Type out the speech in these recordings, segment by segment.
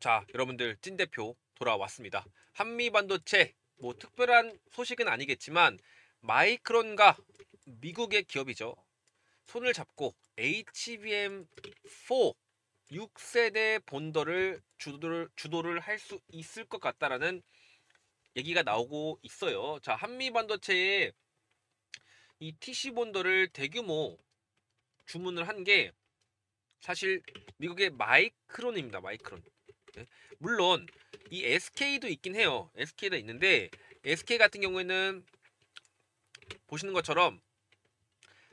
자, 여러분들 찐대표 돌아왔습니다. 한미반도체 뭐 특별한 소식은 아니겠지만 마이크론과 미국의 기업이죠. 손을 잡고 HBM4 6세대 본더를 주도를 할 수 있을 것 같다라는 얘기가 나오고 있어요. 자, 한미반도체의 이 TC 본더를 대규모 주문을 한 게 사실 미국의 마이크론입니다. 마이크론. 네. 물론 이 SK도 있긴 해요. SK도 있는데 SK 같은 경우에는 보시는 것처럼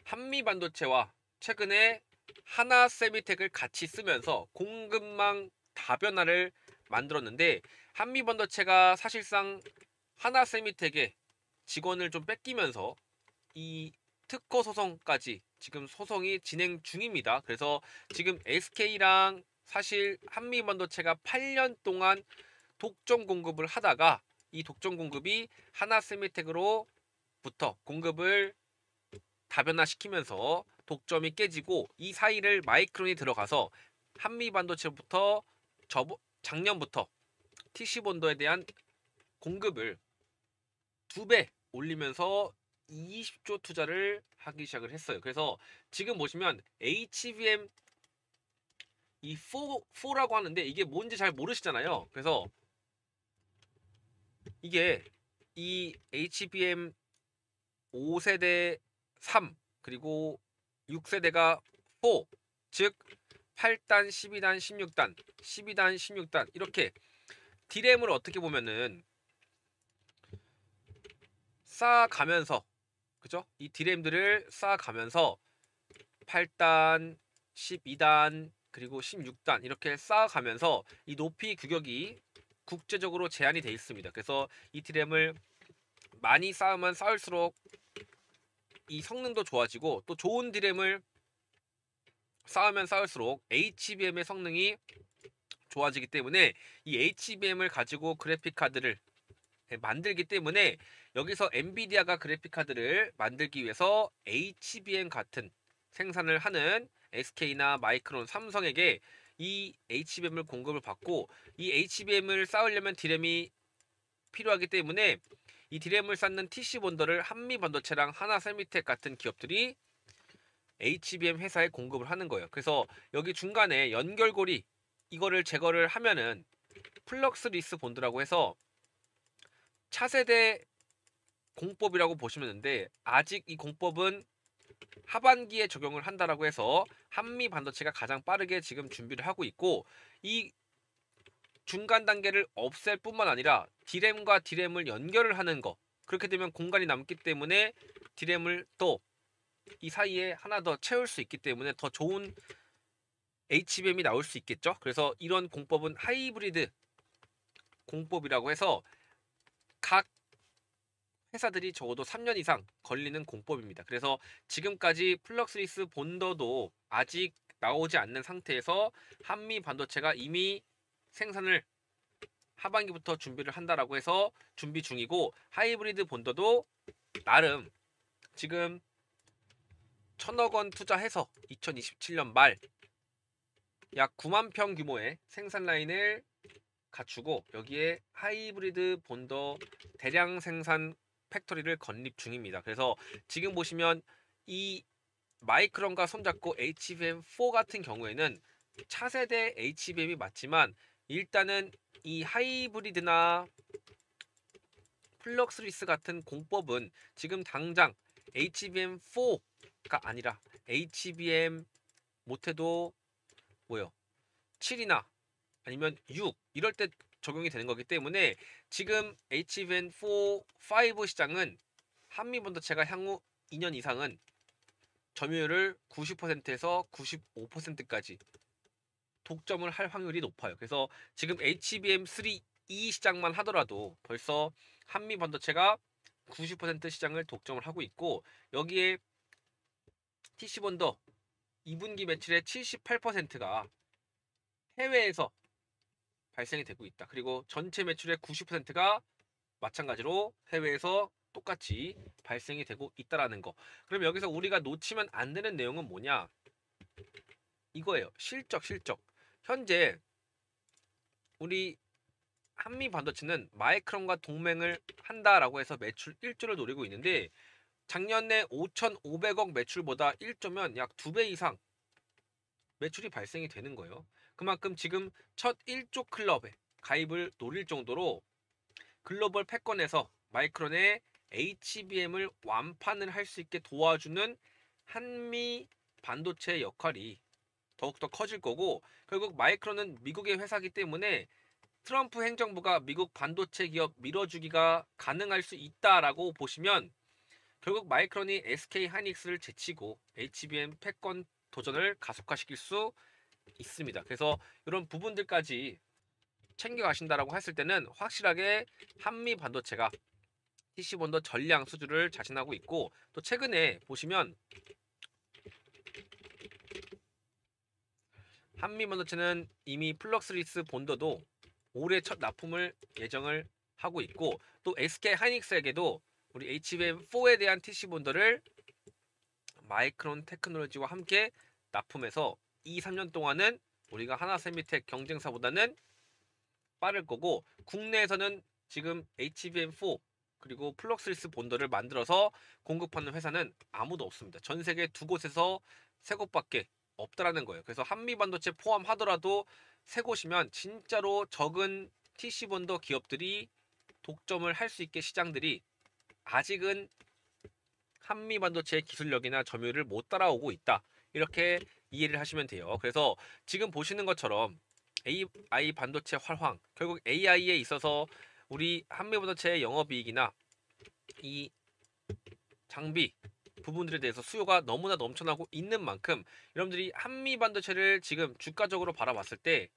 한미반도체와 최근에 하나세미텍을 같이 쓰면서 공급망 다변화를 만들었는데 한미반도체가 사실상 하나세미텍의 직원을 좀 뺏기면서 이 특허 소송까지 지금 소송이 진행 중입니다. 그래서 지금 SK랑 사실 한미반도체가 8년 동안 독점 공급을 하다가 이 독점 공급이 하나세미텍으로부터 공급을 다변화시키면서 독점이 깨지고 이 사이를 마이크론이 들어가서 한미반도체부터 작년부터 TC본도에 대한 공급을 2배 올리면서 20조 투자를 하기 시작을 했어요. 그래서 지금 보시면 HBM 이 4라고 하는데 이게 뭔지 잘 모르시잖아요. 그래서 이게 이 HBM 5세대 3 그리고 6세대가 4, 즉 8단, 12단, 16단, 12단, 16단 이렇게 D램을 어떻게 보면은 쌓아가면서, 그죠? 이 D램들을 쌓아가면서 8단, 12단, 그리고 16단 이렇게 쌓아가면서 이 높이 규격이 국제적으로 제한이 돼 있습니다. 그래서 이 D램을 많이 쌓으면 쌓을수록 이 성능도 좋아지고 또 좋은 D램을 쌓으면 쌓을수록 HBM의 성능이 좋아지기 때문에 이 HBM을 가지고 그래픽 카드를 만들기 때문에 여기서 엔비디아가 그래픽 카드를 만들기 위해서 HBM 같은 생산을 하는 SK나 마이크론, 삼성에게 이 HBM을 공급을 받고 이 HBM을 쌓으려면 D램이 필요하기 때문에 이 D램을 쌓는 TC 본더를 한미반도체랑 하나세미텍 같은 기업들이 HBM 회사에 공급을 하는 거예요. 그래서 여기 중간에 연결고리 이거를 제거를 하면은 플럭스리스 본드라고 해서 차세대 공법이라고 보시면 되는데 아직 이 공법은 하반기에 적용을 한다라고 해서 한미 반도체가 가장 빠르게 지금 준비를 하고 있고 이 중간 단계를 없앨 뿐만 아니라 D램과 D램을 연결을 하는 거, 그렇게 되면 공간이 남기 때문에 D램을 또 이 사이에 하나 더 채울 수 있기 때문에 더 좋은 HBM이 나올 수 있겠죠. 그래서 이런 공법은 하이브리드 공법이라고 해서 각 회사들이 적어도 3년 이상 걸리는 공법입니다. 그래서 지금까지 플럭스리스 본더도 아직 나오지 않는 상태에서 한미 반도체가 이미 생산을 하반기부터 준비를 한다라고 해서 준비 중이고, 하이브리드 본더도 나름 지금 1,000억 원 투자해서 2027년 말 약 9만 평 규모의 생산 라인을 갖추고 여기에 하이브리드 본더 대량 생산 팩토리를 건립 중입니다. 그래서 지금 보시면 이 마이크론과 손잡고 HBM4 같은 경우에는 차세대 HBM이 맞지만 일단은 이 하이브리드나 플럭스리스 같은 공법은 지금 당장 HBM4가 아니라 HBM 못해도 뭐요? 7이나 아니면 6 이럴 때 적용이 되는 거기 때문에 지금 HBM4, 5 시장은 한미반도체가 향후 2년 이상은 점유율을 90%에서 95%까지 독점을 할 확률이 높아요. 그래서 지금 HBM3 E 시장만 하더라도 벌써 한미반도체가 90% 시장을 독점을 하고 있고 여기에 TC본더 2분기 매출의 78%가 해외에서 발생이 되고 있다. 그리고 전체 매출의 90%가 마찬가지로 해외에서 똑같이 발생이 되고 있다라는 거. 그럼 여기서 우리가 놓치면 안 되는 내용은 뭐냐? 이거예요. 실적. 현재 우리 한미 반도체는 마이크론과 동맹을 한다라고 해서 매출 1조를 노리고 있는데 작년에 5,500억 매출보다 1조면 약 2배 이상 매출이 발생이 되는 거예요. 그만큼 지금 첫 1조 클럽에 가입을 노릴 정도로 글로벌 패권에서 마이크론의 HBM을 완판을 할 수 있게 도와주는 한미 반도체 역할이 더욱더 커질 거고, 결국 마이크론은 미국의 회사이기 때문에 트럼프 행정부가 미국 반도체 기업 밀어주기가 가능할 수 있다라고 보시면 결국 마이크론이 SK 하이닉스를 제치고 HBM 패권 도전을 가속화시킬 수 있습니다. 그래서 이런 부분들까지 챙겨가신다라고 했을 때는 확실하게 한미 반도체가 TC본더 전량 수주를 자신하고 있고, 또 최근에 보시면 한미 반도체는 이미 플럭스리스 본더도 올해 첫 납품을 예정을 하고 있고, 또 SK 하이닉스에게도 우리 HBM4에 대한 TC본더를 마이크론 테크놀로지와 함께 납품해서 2-3년 동안은 우리가 하나세미텍 경쟁사보다는 빠를 거고, 국내에서는 지금 HBM4 그리고 플럭스리스 본더를 만들어서 공급하는 회사는 아무도 없습니다. 전 세계 2곳에서 3곳밖에 없다라는 거예요. 그래서 한미 반도체 포함하더라도 3곳이면 진짜로 적은 TC 본더 기업들이 독점을 할 수 있게 시장들이 아직은 한미 반도체의 기술력이나 점유율을 못 따라오고 있다, 이렇게 이해를 하시면 돼요. 그래서 지금 보시는 것처럼 AI 반도체 활황, 결국 AI에 있어서 우리 한미 반도체의 영업이익이나 이 장비 부분들에 대해서 수요가 너무나 넘쳐나고 있는 만큼 여러분들이 한미 반도체를 지금 주가적으로 바라봤을 때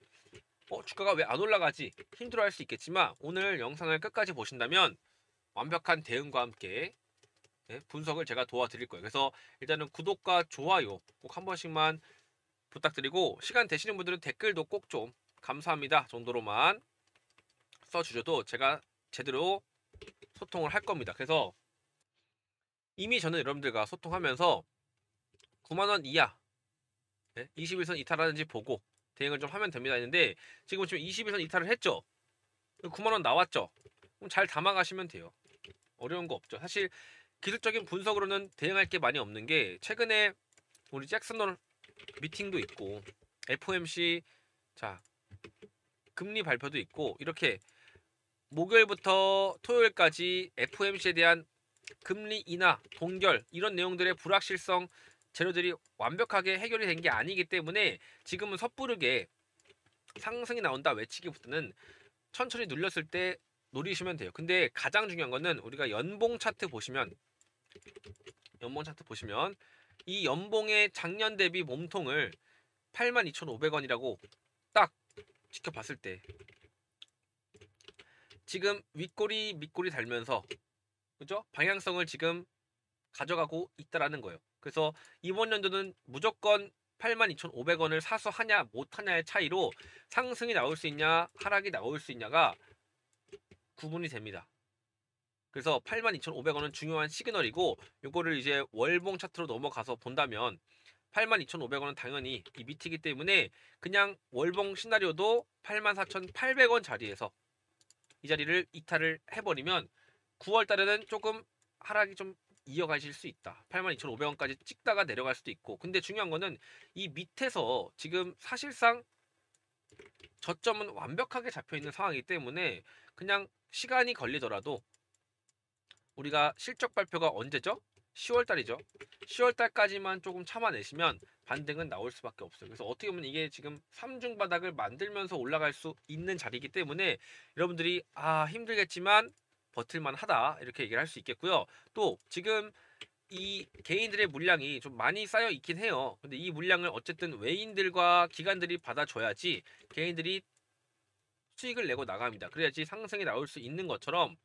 주가가 왜 안 올라가지 힘들어할 수 있겠지만, 오늘 영상을 끝까지 보신다면 완벽한 대응과 함께 분석을 제가 도와드릴 거예요. 그래서 일단은 구독과 좋아요 꼭 한 번씩만 부탁드리고, 시간 되시는 분들은 댓글도 꼭 좀 감사합니다 정도로만 써주셔도 제가 제대로 소통을 할 겁니다. 그래서 이미 저는 여러분들과 소통하면서 9만원 이하 21선 이탈하는지 보고 대응을 좀 하면 됩니다 했는데, 지금 21선 이탈을 했죠. 9만원 나왔죠. 그럼 잘 담아가시면 돼요. 어려운 거 없죠. 사실 기술적인 분석으로는 대응할 게 많이 없는 게, 최근에 우리 잭슨홀 미팅도 있고 FOMC 금리 발표도 있고, 이렇게 목요일부터 토요일까지 FOMC에 대한 금리 인하, 동결 이런 내용들의 불확실성 재료들이 완벽하게 해결이 된 게 아니기 때문에 지금은 섣부르게 상승이 나온다 외치기보다는 천천히 눌렸을 때 노리시면 돼요. 근데 가장 중요한 거는 우리가 연봉 차트 보시면 이 연봉의 작년 대비 몸통을 82,500원이라고 딱 지켜봤을 때 지금 윗꼬리 밑꼬리 달면서 그죠? 방향성을 지금 가져가고 있다라는 거예요. 그래서 이번 연도는 무조건 82,500원을 사수하냐 못하냐의 차이로 상승이 나올 수 있냐 하락이 나올 수 있냐가 구분이 됩니다. 그래서 82,500원은 중요한 시그널이고, 요거를 이제 월봉 차트로 넘어가서 본다면 82,500원은 당연히 이 밑이기 때문에 그냥 월봉 시나리오도 84,800원 자리에서 이 자리를 이탈을 해버리면 9월 달에는 조금 하락이 좀 이어가실 수 있다. 82,500원까지 찍다가 내려갈 수도 있고. 근데 중요한 거는 이 밑에서 지금 사실상 저점은 완벽하게 잡혀있는 상황이기 때문에 그냥 시간이 걸리더라도, 우리가 실적 발표가 언제죠? 10월 달이죠. 10월 달까지만 조금 참아내시면 반등은 나올 수밖에 없어요. 그래서 어떻게 보면 이게 지금 3중 바닥을 만들면서 올라갈 수 있는 자리이기 때문에 여러분들이 힘들겠지만 버틸만 하다, 이렇게 얘기를 할 수 있겠고요. 또 지금 이 개인들의 물량이 좀 많이 쌓여 있긴 해요. 근데 이 물량을 어쨌든 외인들과 기관들이 받아줘야지 개인들이 수익을 내고 나갑니다. 그래야지 상승이 나올 수 있는 것처럼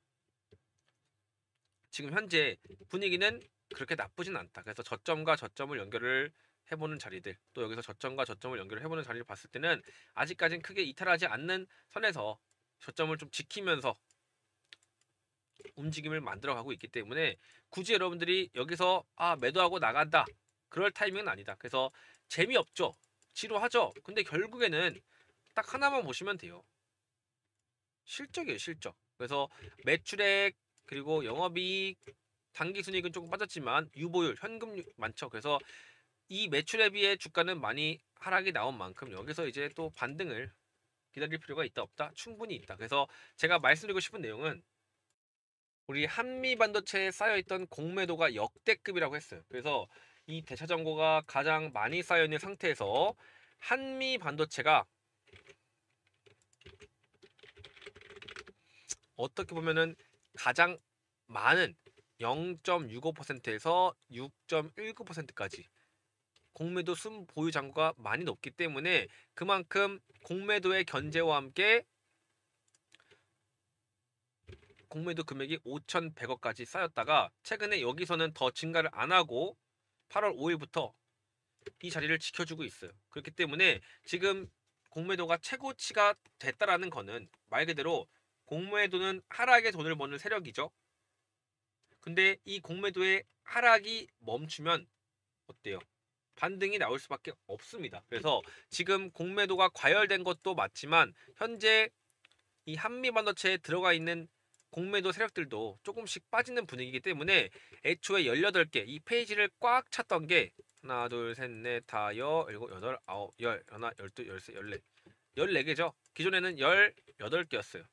지금 현재 분위기는 그렇게 나쁘진 않다. 그래서 저점과 저점을 연결을 해보는 자리들, 또 여기서 저점과 저점을 연결을 해보는 자리를 봤을 때는 아직까지는 크게 이탈하지 않는 선에서 저점을 좀 지키면서 움직임을 만들어가고 있기 때문에 굳이 여러분들이 여기서 매도하고 나간다 그럴 타이밍은 아니다. 그래서 재미없죠, 지루하죠. 근데 결국에는 딱 하나만 보시면 돼요. 실적이에요, 실적. 그래서 매출액 그리고 영업이익, 당기순이익은 조금 빠졌지만 유보율, 현금률 많죠. 그래서 이 매출에 비해 주가는 많이 하락이 나온 만큼 여기서 이제 또 반등을 기다릴 필요가 있다 없다? 충분히 있다. 그래서 제가 말씀드리고 싶은 내용은 우리 한미 반도체에 쌓여있던 공매도가 역대급이라고 했어요. 그래서 이 대차 정보가 가장 많이 쌓여있는 상태에서 한미 반도체가 어떻게 보면은 가장 많은 0.65%에서 6.19%까지 공매도 순 보유 잔고가 많이 높기 때문에 그만큼 공매도의 견제와 함께 공매도 금액이 5,100억까지 쌓였다가 최근에 여기서는 더 증가를 안 하고 8월 5일부터 이 자리를 지켜주고 있어요. 그렇기 때문에 지금 공매도가 최고치가 됐다라는 거는 말 그대로 공매도는 하락에 돈을 버는 세력이죠. 근데 이 공매도의 하락이 멈추면 어때요? 반등이 나올 수밖에 없습니다. 그래서 지금 공매도가 과열된 것도 맞지만 현재 이 한미 반도체에 들어가 있는 공매도 세력들도 조금씩 빠지는 분위기이기 때문에 애초에 18개 이 페이지를 꽉 찼던 게 하나 둘셋넷 다 일곱 여덟 아홉 열 하나 열둘 열세 열네 14개죠. 기존에는 18개였어요.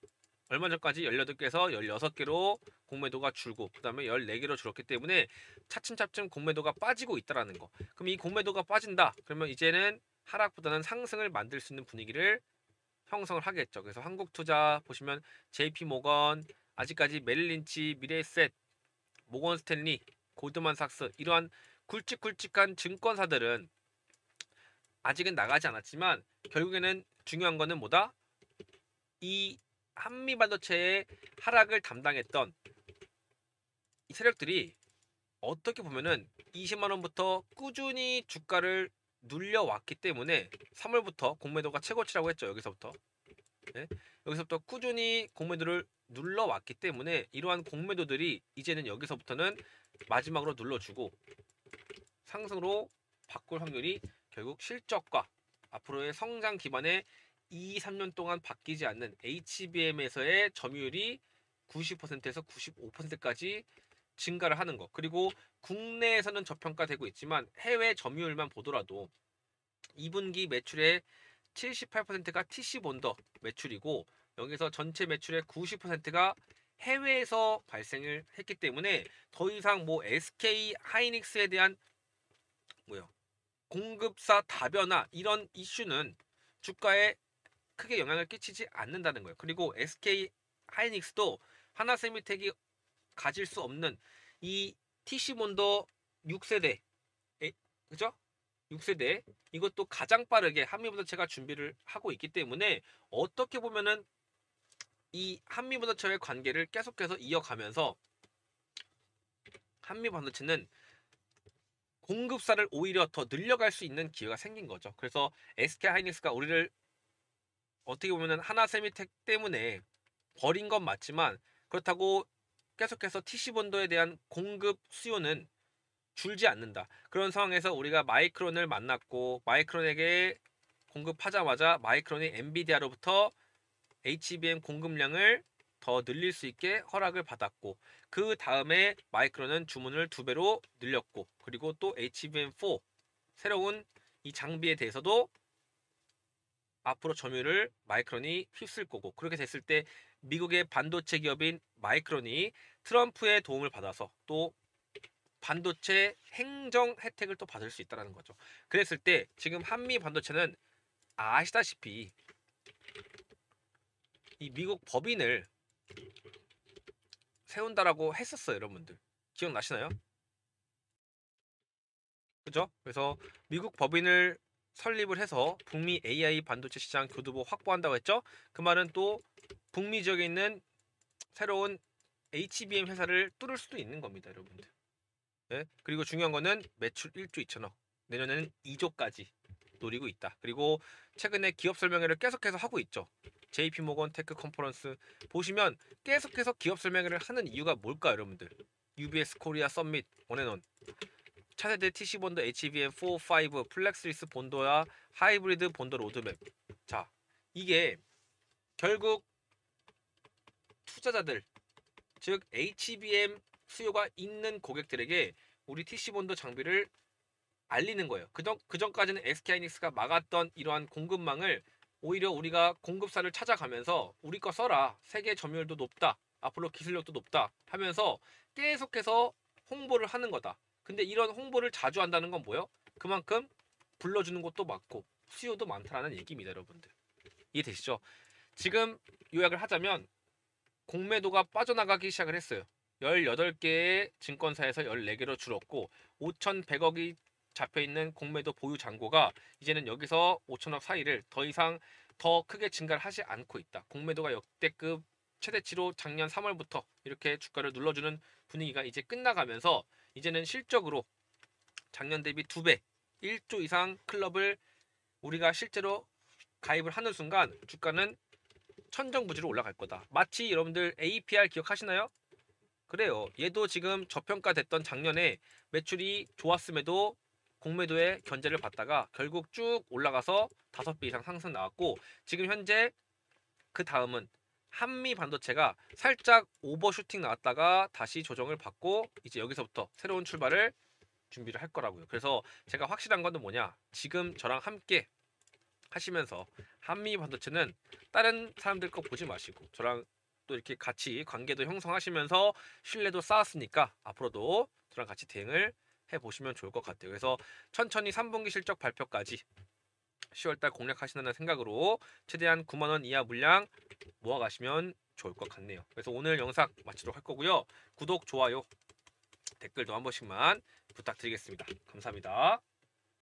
얼마 전까지 18개에서 16개로 공매도가 줄고 그 다음에 14개로 줄었기 때문에 차츰차츰 공매도가 빠지고 있다라는 거. 그럼 이 공매도가 빠진다. 그러면 이제는 하락보다는 상승을 만들 수 있는 분위기를 형성을 하겠죠. 그래서 한국투자 보시면 JP모건, 아직까지 메릴린치, 미래에셋, 모건스탠리, 고드만삭스 이러한 굵직굵직한 증권사들은 아직은 나가지 않았지만 결국에는 중요한 거는 뭐다? 이 한미 반도체의 하락을 담당했던 이 세력들이 어떻게 보면은 20만 원부터 꾸준히 주가를 눌려왔기 때문에 3월부터 공매도가 최고치라고 했죠. 여기서부터. 네? 여기서부터 꾸준히 공매도를 눌러왔기 때문에 이러한 공매도들이 이제는 여기서부터는 마지막으로 눌러주고 상승으로 바꿀 확률이 결국 실적과 앞으로의 성장 기반의 2, 3년 동안 바뀌지 않는 HBM에서의 점유율이 90%에서 95%까지 증가를 하는 것. 그리고 국내에서는 저평가되고 있지만 해외 점유율만 보더라도 2분기 매출의 78%가 TC 본더 매출이고 여기서 전체 매출의 90%가 해외에서 발생을 했기 때문에 더 이상 뭐 SK 하이닉스에 대한 뭐요 공급사 다변화 이런 이슈는 주가에 크게 영향을 끼치지 않는다는 거예요. 그리고 SK 하이닉스도 하나세미텍이 가질 수 없는 이 TC 본더 6세대 그죠? 6세대 이것도 가장 빠르게 한미반도체가 준비를 하고 있기 때문에 어떻게 보면은 이 한미반도체의 관계를 계속해서 이어가면서 한미반도체는 공급사를 오히려 더 늘려갈 수 있는 기회가 생긴 거죠. 그래서 SK하이닉스가 우리를 어떻게 보면은 하나세미텍 때문에 버린 건 맞지만 그렇다고 계속해서 TC본도에 대한 공급 수요는 줄지 않는다. 그런 상황에서 우리가 마이크론을 만났고 마이크론에게 공급하자마자 마이크론이 엔비디아로부터 HBM 공급량을 더 늘릴 수 있게 허락을 받았고 그 다음에 마이크론은 주문을 2배로 늘렸고 그리고 또 HBM4 새로운 이 장비에 대해서도 앞으로 점유율을 마이크론이 휩쓸 거고 그렇게 됐을 때 미국의 반도체 기업인 마이크론이 트럼프의 도움을 받아서 또 반도체 행정 혜택을 또 받을 수 있다는 거죠. 그랬을 때 지금 한미 반도체는 아시다시피 이 미국 법인을 세운다라고 했었어요, 여러분들. 기억나시나요? 그죠? 그래서 미국 법인을 설립을 해서 북미 AI 반도체 시장 교두보 확보한다고 했죠? 그 말은 또 북미 지역에 있는 새로운 HBM 회사를 뚫을 수도 있는 겁니다, 여러분들. 네? 그리고 중요한 거는 매출 1조 2천억, 내년에는 2조까지 노리고 있다. 그리고 최근에 기업 설명회를 계속해서 하고 있죠. JP모건 테크 컨퍼런스 보시면 계속해서 기업 설명회를 하는 이유가 뭘까요, 여러분들? UBS 코리아 썸밋 원앤원 차세대 TC 본더 HBM4, 5 플렉스리스 본더와 하이브리드 본더 로드맵. 자, 이게 결국 투자자들, 즉 HBM 수요가 있는 고객들에게 우리 TC본드 장비를 알리는 거예요. 그전까지는 SK하이닉스가 막았던 이러한 공급망을 오히려 우리가 공급사를 찾아가면서 우리 거 써라. 세계 점유율도 높다. 앞으로 기술력도 높다. 하면서 계속해서 홍보를 하는 거다. 근데 이런 홍보를 자주 한다는 건 뭐예요? 그만큼 불러주는 곳도 많고 수요도 많다라는 얘기입니다, 여러분들. 이해되시죠? 지금 요약을 하자면 공매도가 빠져나가기 시작을 했어요. 18개의 증권사에서 14개로 줄었고 5,100억이 잡혀있는 공매도 보유 잔고가 이제는 여기서 5천억 사이를 더 이상 더 크게 증가를 하지 않고 있다. 공매도가 역대급 최대치로 작년 3월부터 이렇게 주가를 눌러주는 분위기가 이제 끝나가면서 이제는 실적으로 작년 대비 2배, 1조 이상 클럽을 우리가 실제로 가입을 하는 순간 주가는 천정부지로 올라갈 거다. 마치 여러분들 APR 기억하시나요? 그래요. 얘도 지금 저평가됐던 작년에 매출이 좋았음에도 공매도의 견제를 받다가 결국 쭉 올라가서 5배 이상 상승 나왔고 지금 현재 그 다음은 한미 반도체가 살짝 오버슈팅 나왔다가 다시 조정을 받고 이제 여기서부터 새로운 출발을 준비를 할 거라고요. 그래서 제가 확실한 건 뭐냐? 지금 저랑 함께 하시면서 한미 반도체는 다른 사람들 거 보지 마시고 저랑 또 이렇게 같이 관계도 형성하시면서 신뢰도 쌓았으니까 앞으로도 저랑 같이 대응을 해보시면 좋을 것 같아요. 그래서 천천히 3분기 실적 발표까지 10월달 공략하신다는 생각으로 최대한 9만 원 이하 물량 모아가시면 좋을 것 같네요. 그래서 오늘 영상 마치도록 할 거고요. 구독, 좋아요, 댓글도 한 번씩만 부탁드리겠습니다. 감사합니다.